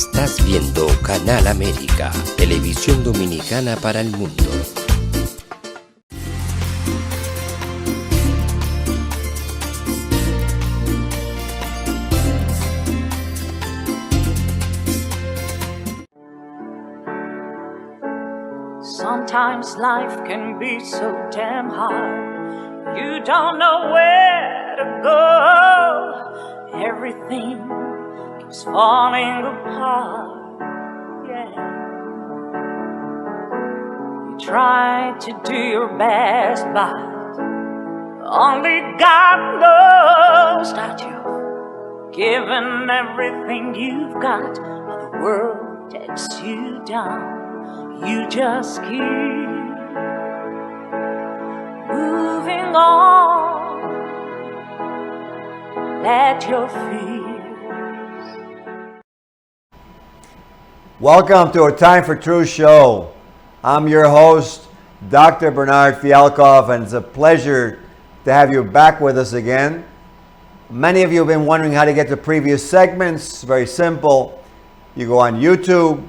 Estás viendo Canal América, televisión dominicana para el mundo. Sometimes life can be so damn hard. You don't know where to go. Everything keeps falling apart. Yeah. You try to do your best, but only God knows that you've given everything you've got, but the world takes you down. You just keep moving on. Let your fears. Welcome to a Time for Truth show. I'm your host, Dr. Bernard Fialkov, and it's a pleasure to have you back with us again. Many of you have been wondering how to get to previous segments. Very simple. You go on YouTube,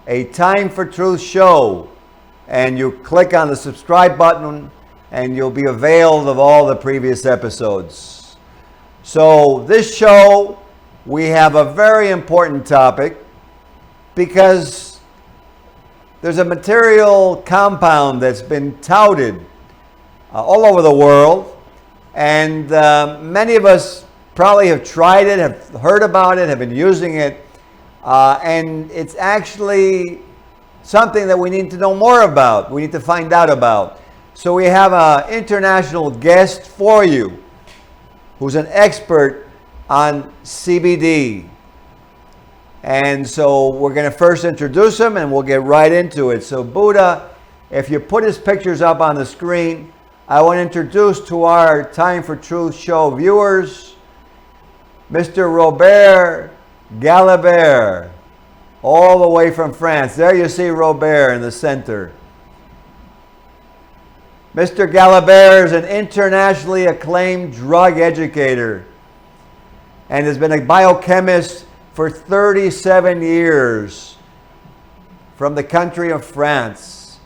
A Time for Truth show, and you click on the subscribe button and you'll be availed of all the previous episodes. So this show, we have a very important topic because there's a material compound that's been touted all over the world, and many of us probably have tried it, have heard about it, have been using it. And it's actually something that we need to know more about. We need to find out about. So we have an international guest for you who's an expert on CBD. And so we're going to first introduce him and we'll get right into it. So Buddha, if you put his pictures up on the screen, I want to introduce to our Time for Truth show viewers, Mr. Robert Galibert, all the way from France. There you see Robert in the center. Mr. Galibert is an internationally acclaimed drug educator and has been a biochemist for 37 years from the country of France.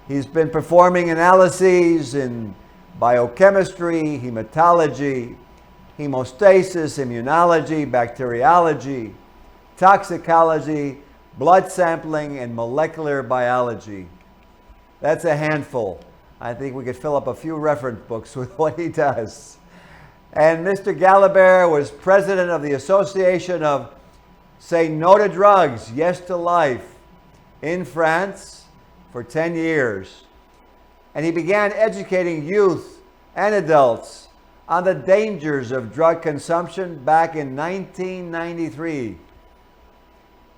He's been performing analyses in biochemistry, hematology, hemostasis, immunology, bacteriology, toxicology, blood sampling, and molecular biology. That's a handful. I think we could fill up a few reference books with what he does. And Mr. Galibert was president of the Association of Say No to Drugs, Yes to Life in France for 10 years. And he began educating youth and adults on the dangers of drug consumption back in 1993.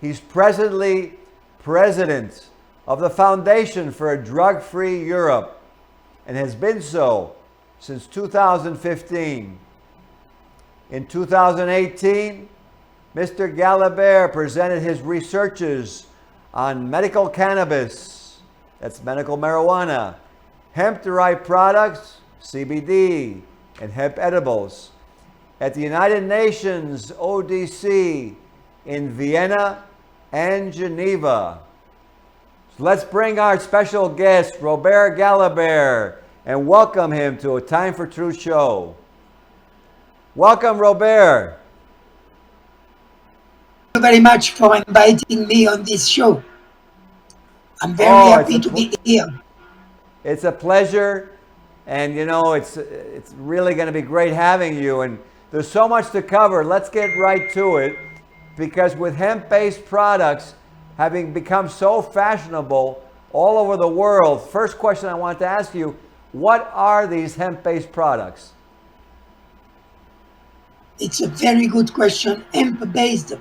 He's presently president of the Foundation for a Drug-Free Europe and has been so since 2015. In 2018, Mr. Galibert presented his researches on medical cannabis, that's medical marijuana, hemp-derived products, CBD, and hemp edibles at the United Nations ODC in Vienna and Geneva. So let's bring our special guest, Robert Galibert, and welcome him to a Time for Truth show. Welcome, Robert. Thank you very much for inviting me on this show. I'm very happy to be here. It's a pleasure. And you know, it's really going to be great having you. And there's so much to cover. Let's get right to it. Because with hemp-based products having become so fashionable all over the world, first question I want to ask you, what are these hemp-based products? It's a very good question. Hemp-based,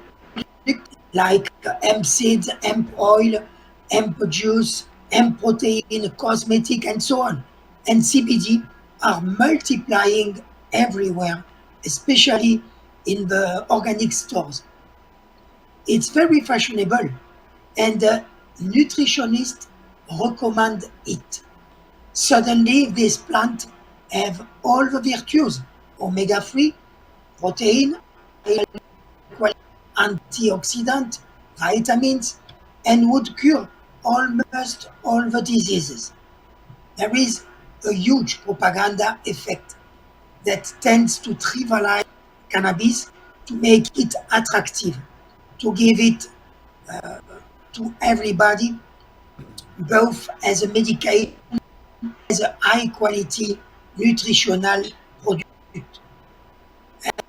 like hemp seeds, hemp oil, hemp juice, hemp protein, cosmetic, and so on, and CBD are multiplying everywhere, especially in the organic stores. It's very fashionable, and nutritionists recommend it. Suddenly, this plant have all the virtues: omega-3, protein, antioxidant, vitamins, and would cure almost all the diseases. There is a huge propaganda effect that tends to trivialize cannabis to make it attractive, to give it to everybody, both as a medication, as a high quality nutritional product.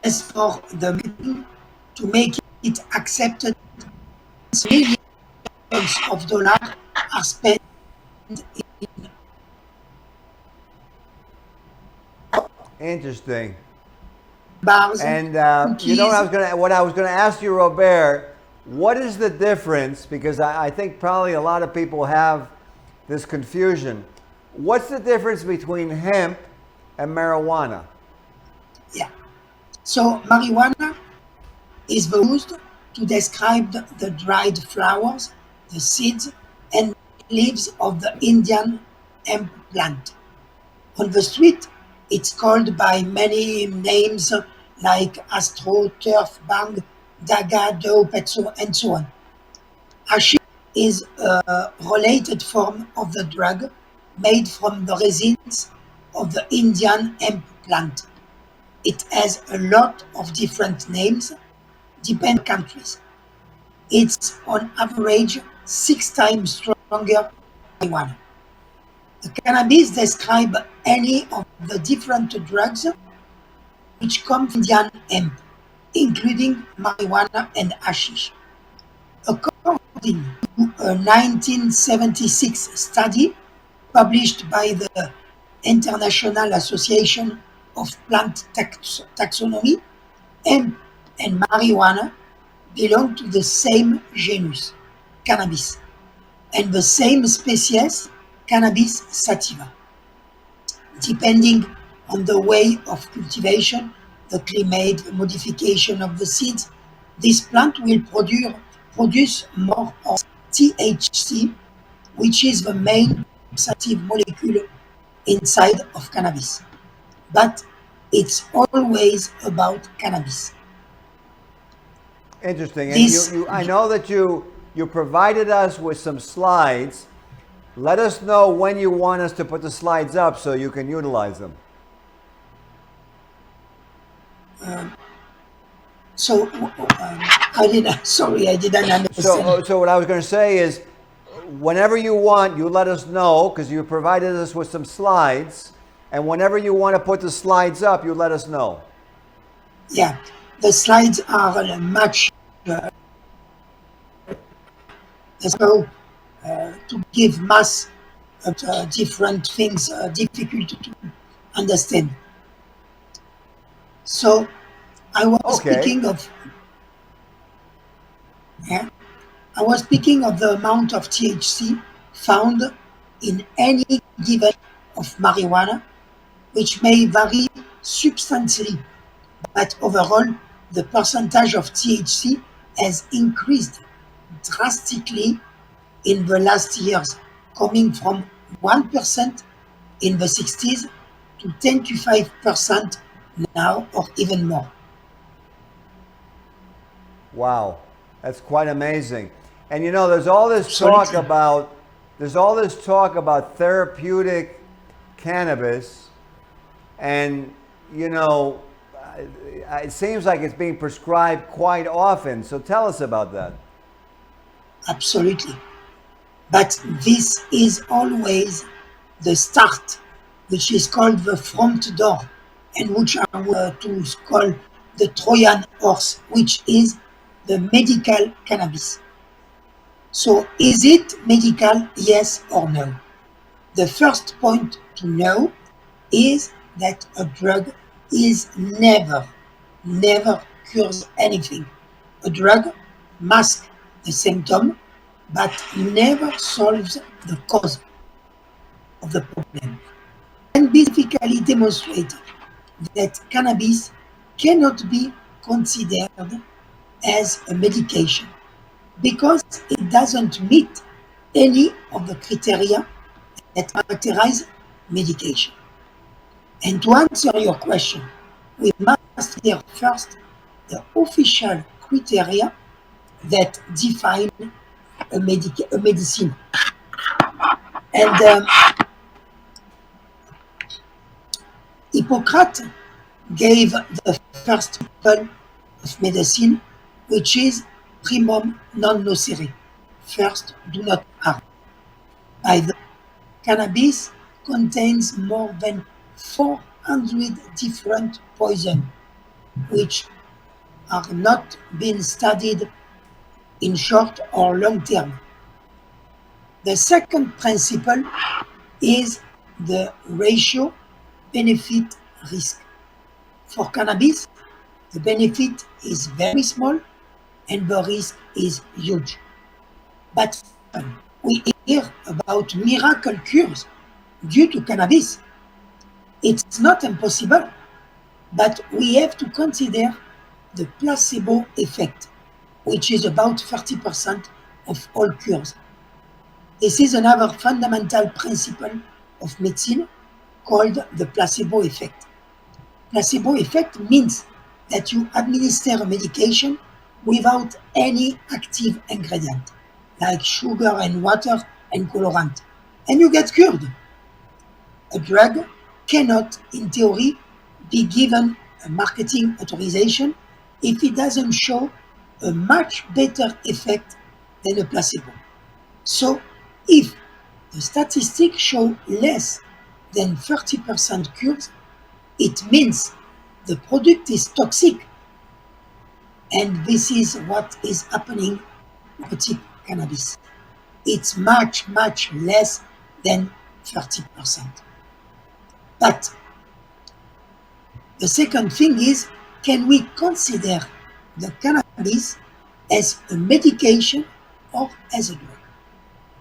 As for the marketing, to make it accepted, millions of dollars are spent Interesting. bars, And you know cookies. what I was gonna ask you, Robert. What is the difference? Because I think probably a lot of people have this confusion. What's the difference between hemp and marijuana? Yeah. So marijuana is used to describe the dried flowers, the seeds, and leaves of the Indian hemp plant. On the street, it's called by many names like Astro, Turf, Bang, Daga, Dope, and so on. Hashish is a related form of the drug made from the resins of the Indian hemp plant. It has a lot of different names depending on countries. It's on average 6 times stronger than marijuana. The cannabis describes any of the different drugs which come from Indian hemp, including marijuana and hashish. According to a 1976 study published by the International Association of Plant Taxonomy, hemp and marijuana belong to the same genus, Cannabis, and the same species, Cannabis sativa. Depending on the way of cultivation, the climate, the modification of the seeds, this plant will produce more of THC, which is the main psychoactive molecule inside of cannabis. But it's always about cannabis. Interesting. And This, I know that you provided us with some slides. Let us know when you want us to put the slides up so you can utilize them. so I didn't. Sorry, I didn't understand. So what I was going to say is, whenever you want, you let us know because you provided us with some slides, and whenever you want to put the slides up, you let us know. Yeah, the slides are much so to give mass different things difficult to understand. So I was Okay. speaking of yeah, I was speaking of the amount of THC found in any given of marijuana, which may vary substantially, but overall the percentage of THC has increased drastically in the last years, coming from 1% in the 60s to 10 to 5% now, or even more. Wow, that's quite amazing. And you know, there's all this Absolutely. talk about therapeutic cannabis, and you know, it seems like it's being prescribed quite often. So tell us about that. Absolutely. But this is always the start, which is called the front door, and which are to call the Trojan horse, which is the medical cannabis. So is it medical, yes or no? The first point to know is that a drug is never cures anything. A drug masks the symptom, but never solves the cause of the problem. And scientifically demonstrated that cannabis cannot be considered as a medication because it doesn't meet any of the criteria that characterize medication. And to answer your question, we must clear first the official criteria that define a medicine. And Hippocrates gave the first principle of medicine, which is primum non nocere. First, do not harm. By the cannabis contains more than 400 different poisons, which are not being studied in short or long term. The second principle is the ratio benefit risk. For cannabis, the benefit is very small and the risk is huge. But we hear about miracle cures due to cannabis. It's not impossible, but we have to consider the placebo effect, which is about 30% of all cures. This is another fundamental principle of medicine called the placebo effect. Placebo effect means that you administer a medication without any active ingredient, like sugar and water and colorant, and you get cured. A drug cannot, in theory, be given a marketing authorization if it doesn't show a much better effect than a placebo. So, if the statistics show less than 30% cures, it means the product is toxic. And this is what is happening with cannabis. It's much, much less than 30%. But the second thing is, can we consider the cannabis as a medication or as a drug?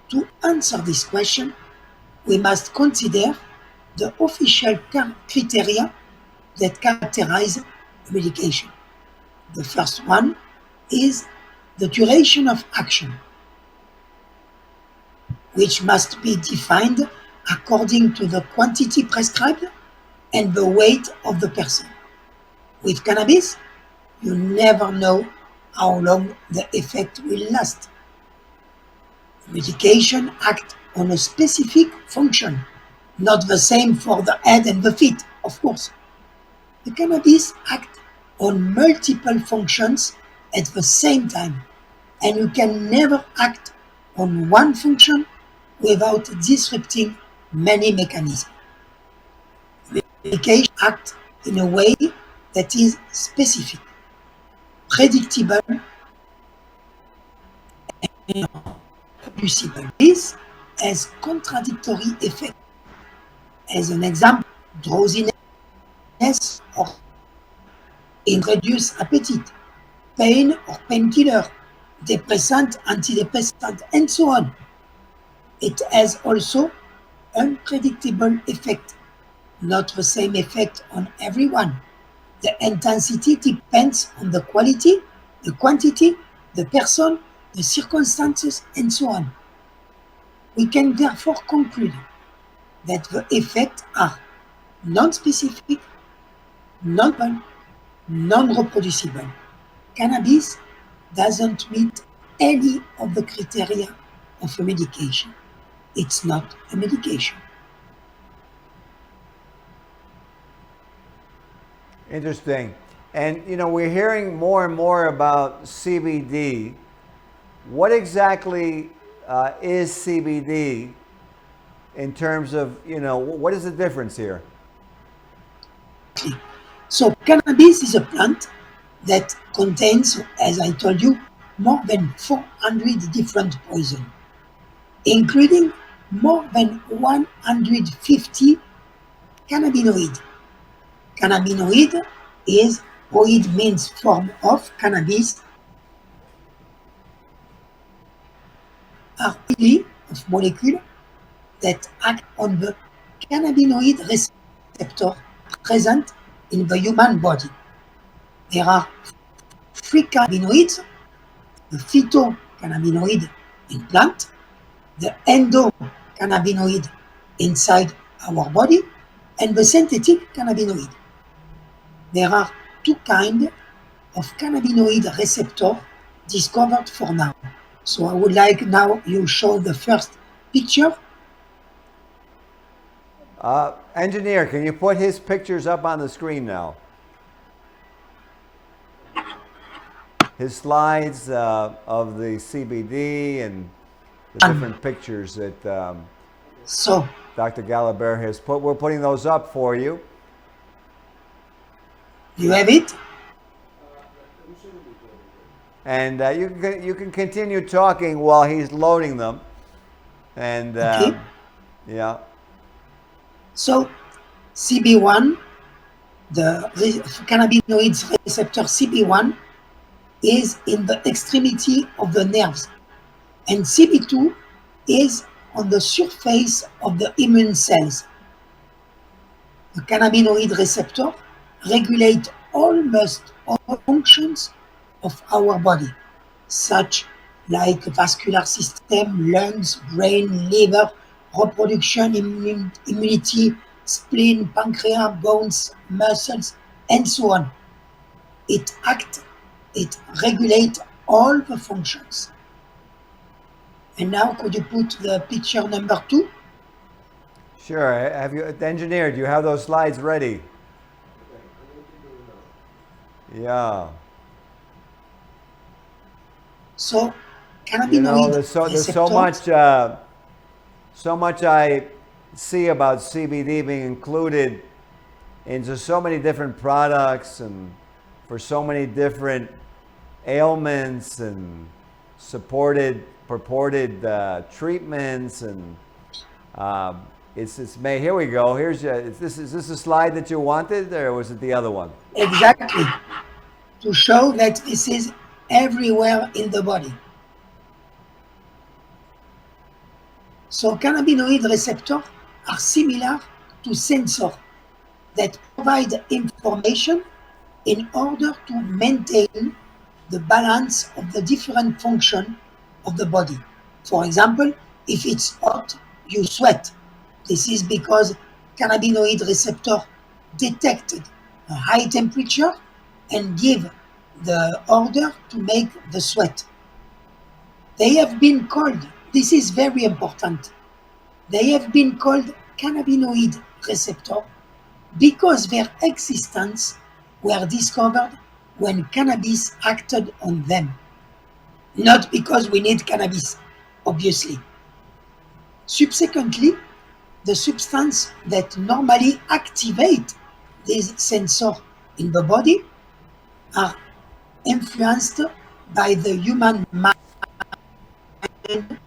To answer this question, we must consider the official criteria that characterize a medication. The first one is the duration of action, which must be defined according to the quantity prescribed and the weight of the person. With cannabis, you never know how long the effect will last. Medication acts on a specific function, not the same for the head and the feet, of course. The cannabis acts on multiple functions at the same time, and you can never act on one function without disrupting many mechanisms. Medication acts in a way that is specific, predictable, and reproducible. This has contradictory effects. As an example, drowsiness or reduced appetite, pain or painkiller, depressant, antidepressant, and so on. It has also unpredictable effect, not the same effect on everyone. The intensity depends on the quality, the quantity, the person, the circumstances, and so on. We can therefore conclude that the effects are non-specific, non-reproducible. Cannabis doesn't meet any of the criteria of a medication. It's not a medication. Interesting. And you know, we're hearing more and more about CBD. What exactly is CBD in terms of, you know, what is the difference here? So cannabis is a plant that contains, as I told you, more than 400 different poisons, including more than 150 cannabinoids. Cannabinoid is, oid means form of, cannabis are family of molecules that act on the cannabinoid receptor present in the human body. There are 3 cannabinoids: the phytocannabinoid in plant, the endocannabinoid inside our body, and the synthetic cannabinoid. There are 2 kinds of cannabinoid receptor discovered for now. So I would like now you show the first picture. Engineer, can you put his pictures up on the screen now? His slides of the CBD and the different pictures that So Dr. Galibert has put. We're putting those up for you. you have it. And you can continue talking while he's loading them. And Okay. yeah. So CB1, the cannabinoids receptor CB1 is in the extremity of the nerves, and CB2 is on the surface of the immune cells. The cannabinoid receptor regulate almost all functions of our body, such like vascular system, lungs, brain, liver, reproduction, immunity, spleen, pancreas, bones, muscles, and so on. It regulates all the functions. And now could you put the picture number 2? Sure. Have you, engineer, do you have those slides ready? Yeah. So cannabinoid You know, there's so much I see about CBD being included into so many different products and for so many different ailments and purported treatments, and it's made. Here we go. Is this a slide that you wanted, or was it the other one? Exactly. To show that this is everywhere in the body. So cannabinoid receptors are similar to sensors that provide information in order to maintain the balance of the different functions of the body. For example, if it's hot, you sweat. This is because cannabinoid receptor detected a high temperature and give the order to make the sweat. They have been called, this is very important, they have been called cannabinoid receptor because their existence were discovered when cannabis acted on them. Not because we need cannabis, obviously. Subsequently, the substance that normally activate these sensors in the body are influenced by the human mind and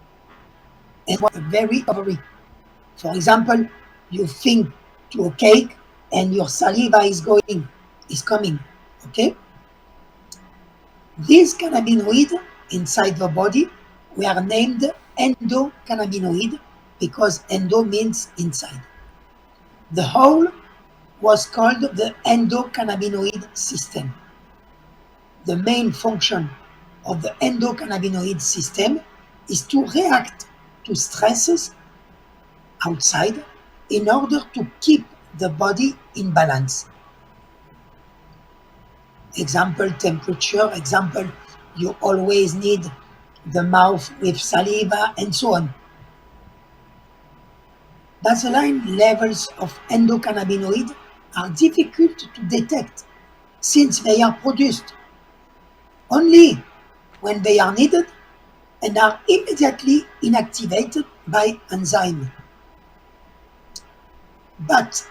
very overly. For example, you think to a cake and your saliva is coming, okay? These cannabinoids inside the body were named endocannabinoid because endo means inside. The whole was called the endocannabinoid system. The main function of the endocannabinoid system is to react to stresses outside in order to keep the body in balance. Example, temperature. Example, you always need the mouth with saliva and so on. Baseline levels of endocannabinoid are difficult to detect since they are produced only when they are needed and are immediately inactivated by enzyme. But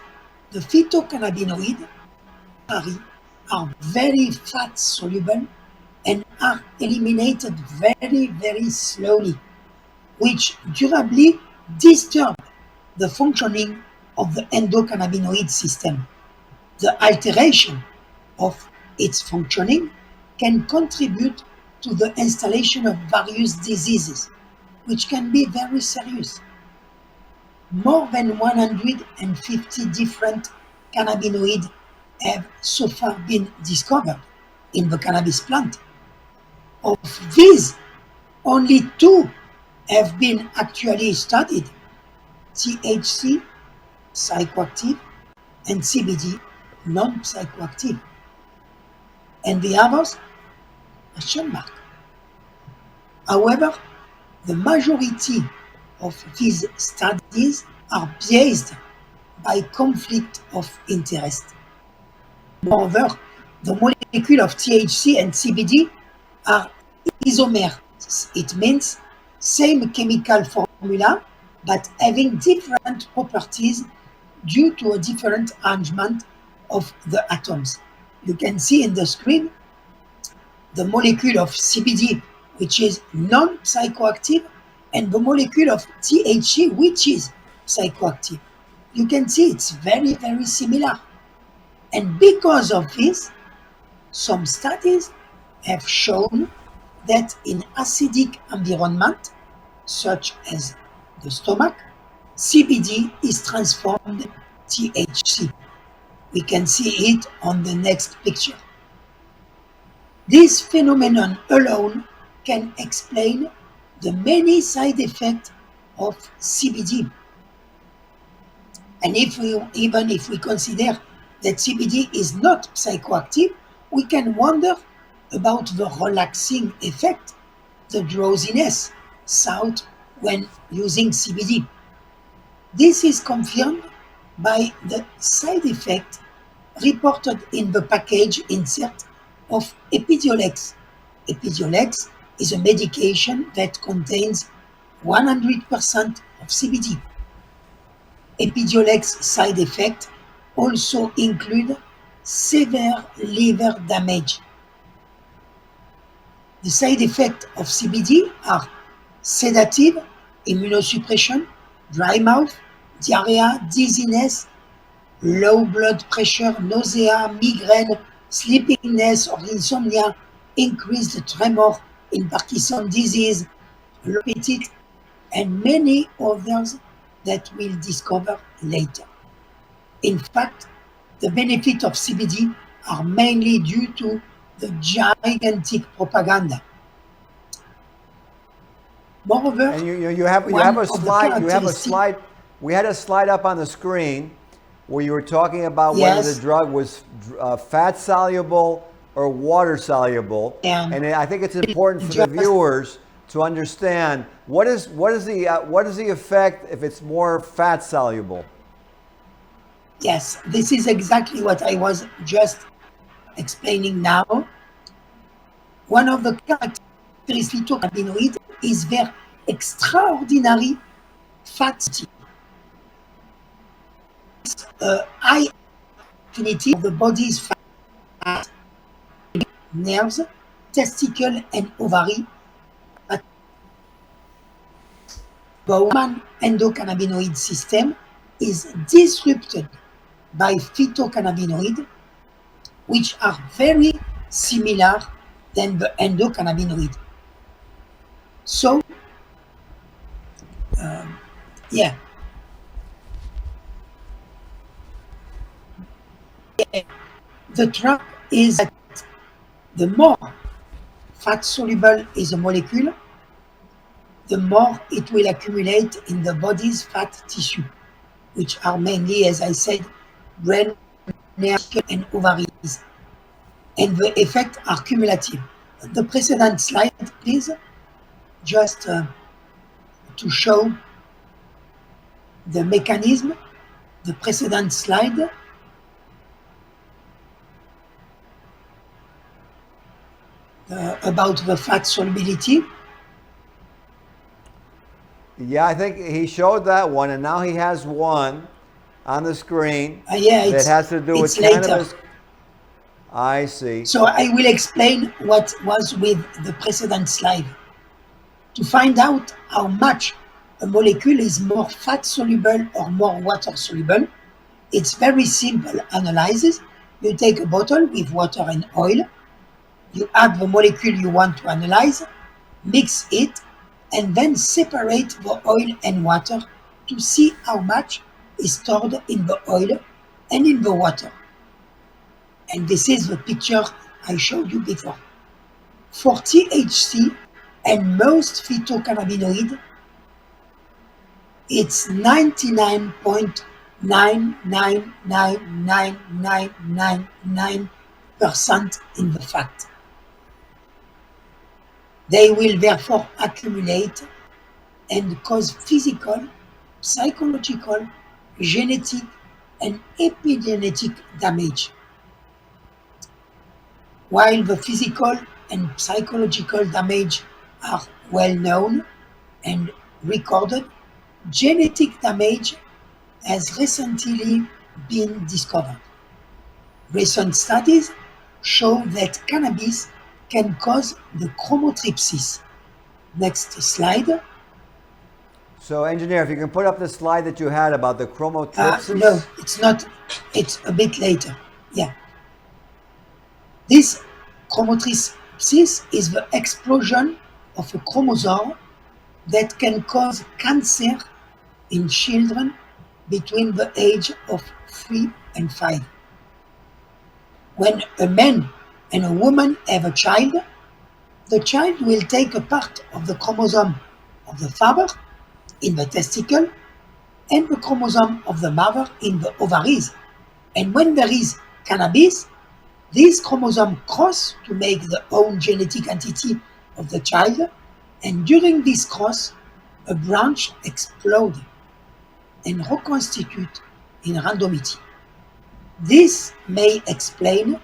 the phytocannabinoid are very fat soluble and are eliminated very, very slowly, which durably disturb the functioning of the endocannabinoid system. The alteration of its functioning can contribute to the installation of various diseases, which can be very serious. More than 150 different cannabinoids have so far been discovered in the cannabis plant. Of these, only 2 have been actually studied: THC, psychoactive, and CBD, non-psychoactive. And the others, question mark. However, the majority of these studies are biased by conflict of interest. Moreover, the molecule of THC and CBD are isomers. It means same chemical formula, but having different properties due to a different arrangement of the atoms. You can see in the screen the molecule of CBD, which is non-psychoactive, and the molecule of THC, which is psychoactive. You can see it's very, very similar. And because of this, some studies have shown that in acidic environment, such as the stomach, CBD is transformed THC. We can see it on the next picture. This phenomenon alone can explain the many side effects of CBD. And even if we consider that CBD is not psychoactive, we can wonder about the relaxing effect, the drowsiness sought when using CBD. This is confirmed by the side effect reported in the package insert of Epidiolex. Epidiolex is a medication that contains 100% of CBD. Epidiolex side effects also include severe liver damage. The side effects of CBD are sedative, immunosuppression, dry mouth, diarrhea, dizziness, low blood pressure, nausea, migraine, sleepiness or insomnia, increased tremor in Parkinson's disease, low appetite, and many others that we'll discover later. In fact, the benefits of CBD are mainly due to the gigantic propaganda. Moreover, And you have a slide. We had a slide up on the screen where you were talking about whether the drug was fat soluble or water soluble, and I think it's important for the viewers to understand what is the effect if it's more fat soluble. Yes, this is exactly what I was just explaining now. One of the characteristics of cannabinoid is their extraordinary fat. High affinity of the body's fat, nerves, testicle, and ovary. The human endocannabinoid system is disrupted by phytocannabinoids, which are very similar than the endocannabinoid. So, the trap is that the more fat soluble is a molecule, the more it will accumulate in the body's fat tissue, which are mainly, as I said, brain, nerves, and ovaries. And the effects are cumulative. The precedent slide, please, just to show the mechanism. The precedent slide. About the fat solubility. Yeah, I think he showed that one, and now he has one on the screen that has to do with cannabis. I see. So I will explain what was with the precedent slide. To find out how much a molecule is more fat soluble or more water soluble, it's very simple analysis. You take a bottle with water and oil, you add the molecule you want to analyze, mix it, and then separate the oil and water to see how much is stored in the oil and in the water. And this is the picture I showed you before. For THC and most phytocannabinoids, it's 99.9999999% in the fat. They will therefore accumulate and cause physical, psychological, genetic, and epigenetic damage. While the physical and psychological damage are well known and recorded, genetic damage has recently been discovered. Recent studies show that cannabis can cause the chromotripsis. Next slide. So, engineer, if you can put up the slide that you had about the chromotripsis. No, it's not. It's a bit later. Yeah. This chromotripsis is the explosion of a chromosome that can cause cancer in children between the age of 3 and 5. When a man and a woman have a child, the child will take a part of the chromosome of the father in the testicle and the chromosome of the mother in the ovaries. And when there is cannabis, these chromosomes cross to make the own genetic entity of the child, and during this cross, a branch explodes and reconstitutes in randomity. This may explain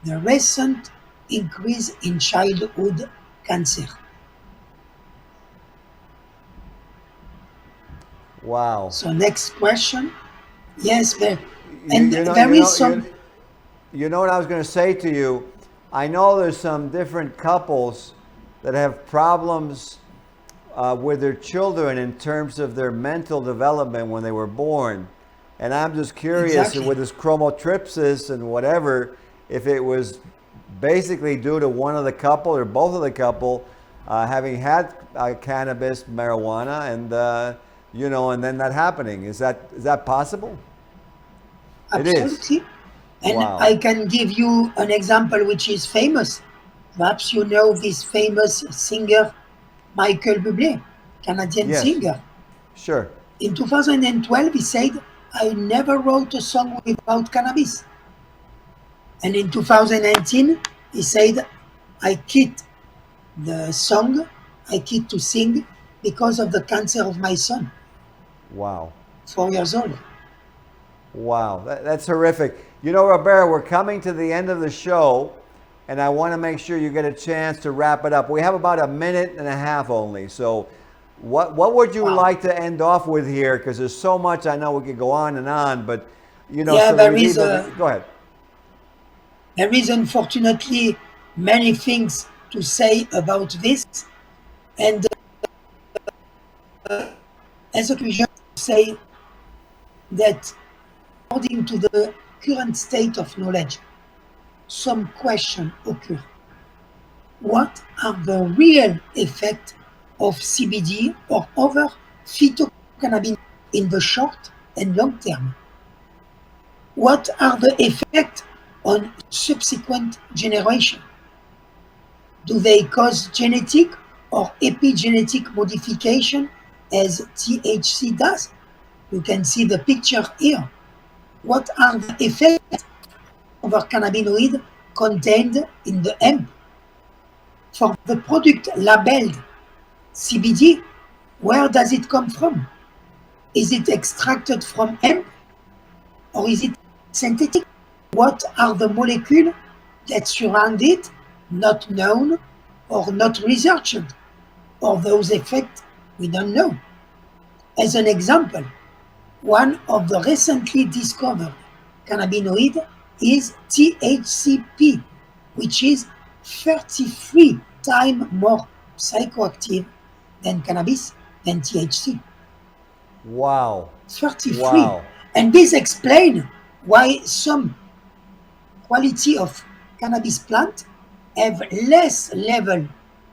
the recent increase in childhood cancer. Wow. So next question. Yes, there You is some. You know what I was going to say to you? I know there's some different couples that have problems with their children in terms of their mental development when they were born. And I'm just curious Exactly. with this chromotripsis and whatever, if it was basically due to one of the couple or both of the couple having had cannabis, marijuana, and and then that happening. Is that possible? Absolutely. It is. And Wow. I can give you an example which is famous. Perhaps you know this famous singer, Michael Bublé, Canadian Yes. singer. Sure. In 2012, he said, I never wrote a song without cannabis. And in 2019, he said, I quit the song, I quit to sing because of the cancer of my son, Wow. 4 years old. Wow, that's horrific. You know, Roberto, we're coming to the end of the show, and I want to make sure you get a chance to wrap it up. We have about a minute and a half only. So what would you like to end off with here? Because there's so much. I know we could go on, but, Yeah, so there we is need go ahead. There is unfortunately many things to say about this, and as a conclusion, say that according to the current state of knowledge, some questions occur. What are the real effects of CBD or other phytocannabinoids in the short and long term? What are the effects on subsequent generations? Do they cause genetic or epigenetic modification as THC does? You can see the picture here. What are the effects of the cannabinoid contained in the hemp? For the product labeled CBD, where does it come from? Is it extracted from hemp or is it synthetic? What are the molecules that surround it, not known or not researched? Or those effects we don't know. As an example, one of the recently discovered cannabinoid is THCP, which is 33 times more psychoactive than cannabis, than THC. Wow. 33. Wow. And this explains why some quality of cannabis plant have less level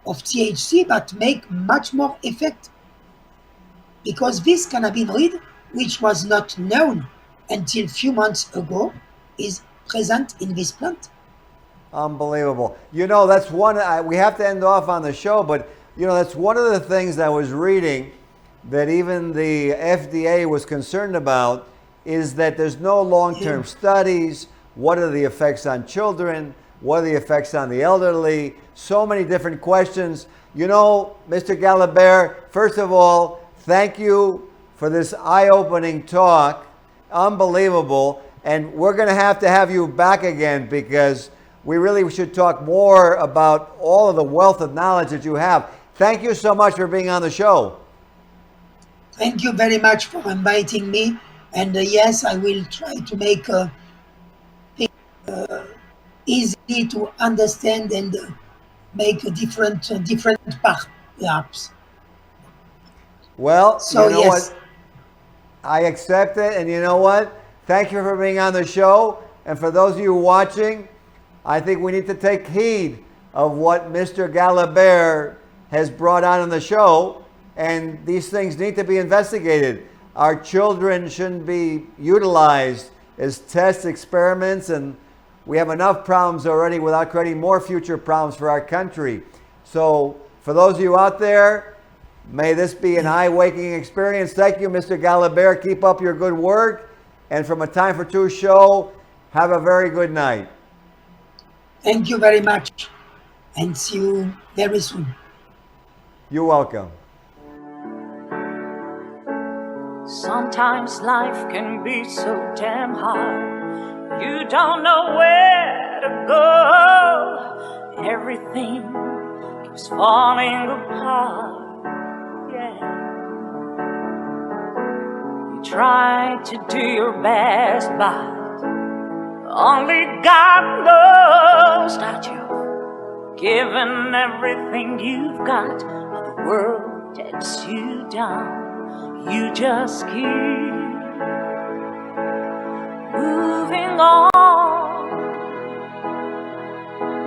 of THC but make much more effect. Because this cannabinoid, which was not known until few months ago, is present in this plant. Unbelievable. That's one, we have to end off on the show, but, that's one of the things I was reading that even the FDA was concerned about is that there's no long-term studies. What are the effects on children? What are the effects on the elderly? So many different questions. You know, Mr. Galibert, first of all, thank you for this eye-opening talk. Unbelievable. And we're going to have you back again, because we really should talk more about all of the wealth of knowledge that you have. Thank you so much for being on the show. Thank you very much for inviting me. And yes, I will try to make easy to understand and make a different part, perhaps. Well, So you know yes, what? I accept it. And you know what? Thank you for being on the show. And for those of you watching, I think we need to take heed of what Mr. Galibert has brought on the show. And these things need to be investigated. Our children shouldn't be utilized as test experiments, and we have enough problems already without creating more future problems for our country. So for those of you out there, may this be an eye-waking experience. Thank you, Mr. Galibert. Keep up your good work. And from A Time for Two show, have a very good night. thank you very much, and see you very soon. You're welcome. Sometimes life can be so damn hard. You don't know where to go. Everything keeps falling apart. Yeah. You try to do your best, but only God knows that you've given everything you've got, but the world takes you down. You just keep moving on.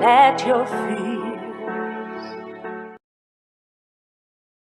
Let your feet